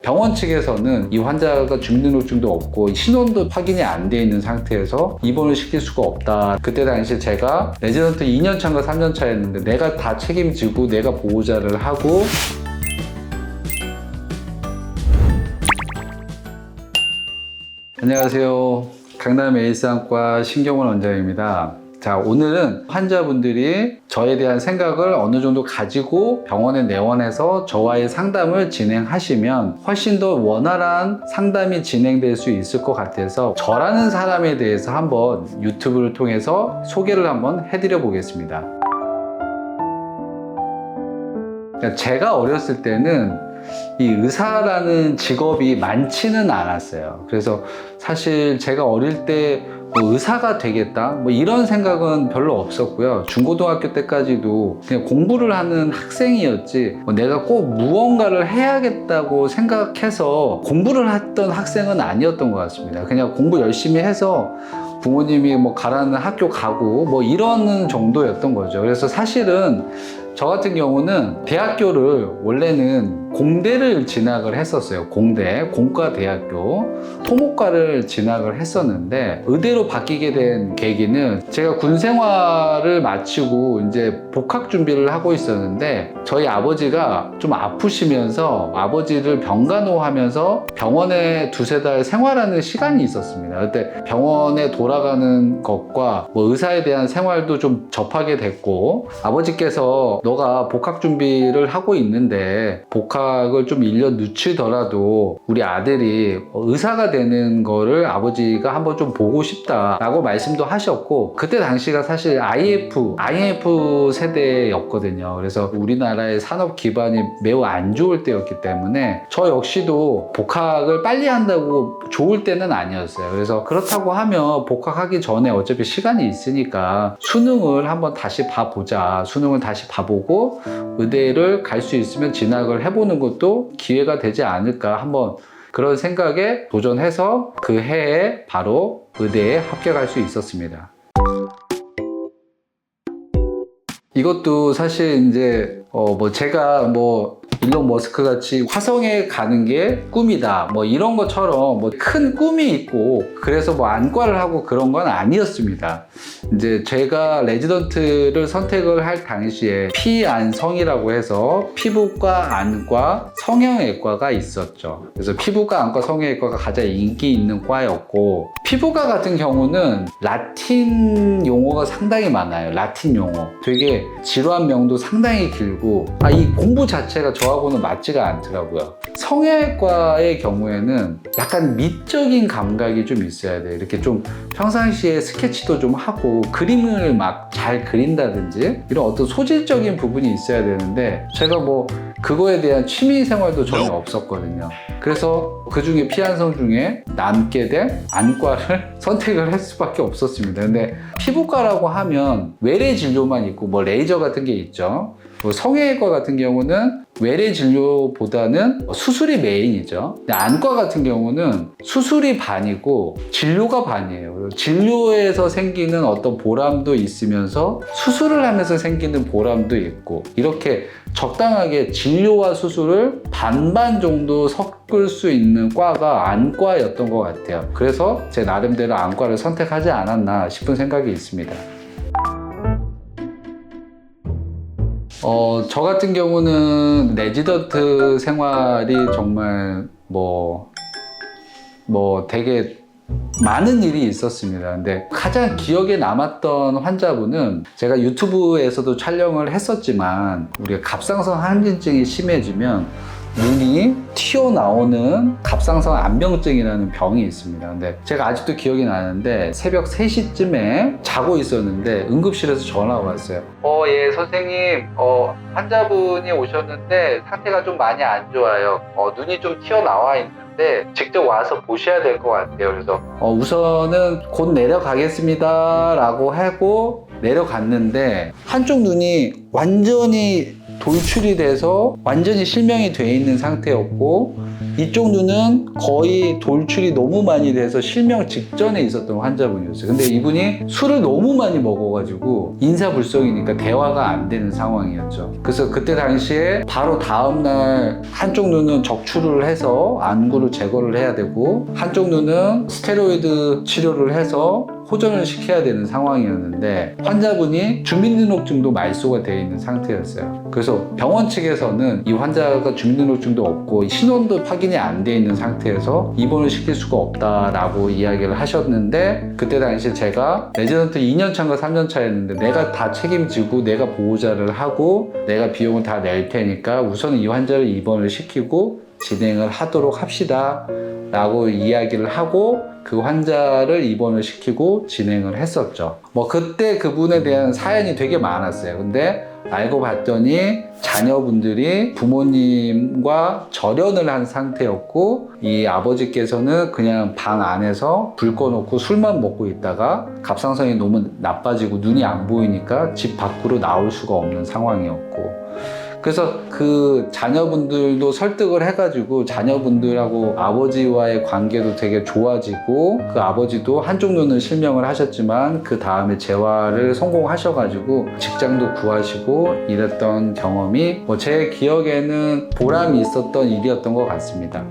병원 측에서는 이 환자가 주민등록증도 없고 신원도 확인이 안 돼 있는 상태에서 입원을 시킬 수가 없다. 그때 당시에 제가 레지던트 2년차인가 3년차였는데 내가 다 책임지고 내가 보호자를 하고 안녕하세요. 강남 에이스안과 신경원 원장입니다. 자, 오늘은 환자분들이 저에 대한 생각을 어느 정도 가지고 병원에 내원해서 저와의 상담을 진행하시면 훨씬 더 원활한 상담이 진행될 수 있을 것 같아서 저라는 사람에 대해서 한번 유튜브를 통해서 소개를 한번 해드려 보겠습니다. 제가 어렸을 때는 이 의사라는 직업이 많지는 않았어요. 그래서 사실 제가 어릴 때 뭐 의사가 되겠다 뭐 이런 생각은 별로 없었고요. 중고등학교 때까지도 그냥 공부를 하는 학생이었지 뭐 내가 꼭 무언가를 해야겠다고 생각해서 공부를 했던 학생은 아니었던 것 같습니다. 그냥 공부 열심히 해서 부모님이 뭐 가라는 학교 가고 뭐 이러는 정도였던 거죠. 그래서 사실은 저 같은 경우는 대학교를 원래는 공대를 진학을 했었어요. 공과대학교 토목과를 진학을 했었는데 의대로 바뀌게 된 계기는 제가 군 생활을 마치고 이제 복학 준비를 하고 있었는데 저희 아버지가 좀 아프시면서 아버지를 병간호하면서 병원에 두세 달 생활하는 시간이 있었습니다. 그때 병원에 돌아가는 것과 뭐 의사에 대한 생활도 좀 접하게 됐고 아버지께서 너가 복학 준비를 하고 있는데 복학을 좀 1년 늦추더라도 우리 아들이 의사가 되는 거를 아버지가 한번 좀 보고 싶다라고 말씀도 하셨고 그때 당시가 사실 IMF 세대였거든요. 그래서 우리나라의 산업 기반이 매우 안 좋을 때였기 때문에 저 역시도 복학을 빨리 한다고 좋을 때는 아니었어요. 그래서 그렇다고 하면 복학하기 전에 어차피 시간이 있으니까 수능을 한번 다시 봐보자. 수능을 다시 봐보고 의대를 갈 수 있으면 진학을 해보는 것도 기회가 되지 않을까 한번 그런 생각에 도전해서 그 해에 바로 의대에 합격할 수 있었습니다. 이것도 사실 이제 제가 일론 머스크 같이 화성에 가는 게 꿈이다 뭐 이런 것처럼 큰 꿈이 있고 그래서 안과를 하고 그런 건 아니었습니다. 이제 제가 레지던트를 선택을 할 당시에 피안성이라고 해서 피부과, 안과, 성형외과가 있었죠. 그래서 피부과, 안과, 성형외과가 가장 인기 있는 과였고 피부과 같은 경우는 라틴 용어가 상당히 많아요. 라틴 용어 되게 질환명도 상당히 길고 이 공부 자체가 저하고는 맞지가 않더라고요. 성형외과의 경우에는 약간 미적인 감각이 좀 있어야 돼요. 이렇게 좀 평상시에 스케치도 좀 하고 그림을 막 잘 그린다든지 이런 어떤 소질적인 부분이 있어야 되는데 제가 그거에 대한 취미 생활도 전혀 없었거든요. 그래서 그 중에 피안성 중에 남게 된 안과를 선택을 할 수밖에 없었습니다. 근데 피부과라고 하면 외래 진료만 있고 레이저 같은 게 있죠. 성형외과 같은 경우는 외래 진료보다는 수술이 메인이죠. 근데 안과 같은 경우는 수술이 반이고 진료가 반이에요. 진료에서 생기는 어떤 보람도 있으면서 수술을 하면서 생기는 보람도 있고 이렇게 적당하게 진료와 수술을 반반 정도 섞을 수 있는 과가 안과였던 것 같아요. 그래서 제 나름대로 안과를 선택하지 않았나 싶은 생각이 있습니다. 저 같은 경우는 레지던트 생활이 정말 되게 많은 일이 있었습니다. 근데 가장 기억에 남았던 환자분은 제가 유튜브에서도 촬영을 했었지만 우리가 갑상선 항진증이 심해지면 눈이 튀어나오는 갑상선 안병증이라는 병이 있습니다. 근데 제가 아직도 기억이 나는데 새벽 3시쯤에 자고 있었는데 응급실에서 전화가 왔어요. 예, 선생님, 환자분이 오셨는데 상태가 좀 많이 안 좋아요. 눈이 좀 튀어나와 있는데 직접 와서 보셔야 될 것 같아요. 그래서 우선은 곧 내려가겠습니다 라고 하고 내려갔는데 한쪽 눈이 완전히 돌출이 돼서 완전히 실명이 돼 있는 상태였고 이쪽 눈은 거의 돌출이 너무 많이 돼서 실명 직전에 있었던 환자분이었어요. 근데 이분이 술을 너무 많이 먹어가지고 인사불성이니까 대화가 안 되는 상황이었죠. 그래서 그때 당시에 바로 다음날 한쪽 눈은 적출을 해서 안구를 제거를 해야 되고 한쪽 눈은 스테로이드 치료를 해서 호전을 시켜야 되는 상황이었는데 환자분이 주민등록증도 말소가 되어 있는 상태였어요. 그래서 병원 측에서는 이 환자가 주민등록증도 없고 신원도 확인이 안 돼 있는 상태에서 입원을 시킬 수가 없다라고 이야기를 하셨는데 그때 당시에 제가 레지던트 2년차인가 3년차였는데 내가 다 책임지고 내가 보호자를 하고 내가 비용을 다 낼 테니까 우선 이 환자를 입원을 시키고 진행을 하도록 합시다 라고 이야기를 하고 그 환자를 입원을 시키고 진행을 했었죠. 뭐 그때 그분에 대한 사연이 되게 많았어요. 근데 알고 봤더니 자녀분들이 부모님과 절연을 한 상태였고 이 아버지께서는 그냥 방 안에서 불 꺼놓고 술만 먹고 있다가 갑상선이 너무 나빠지고 눈이 안 보이니까 집 밖으로 나올 수가 없는 상황이었고 그래서 그 자녀분들도 설득을 해가지고 자녀분들하고 아버지와의 관계도 되게 좋아지고 그 아버지도 한쪽 눈은 실명을 하셨지만 그 다음에 재활을 성공하셔가지고 직장도 구하시고 이랬던 경험이 뭐 제 기억에는 보람이 있었던 일이었던 것 같습니다.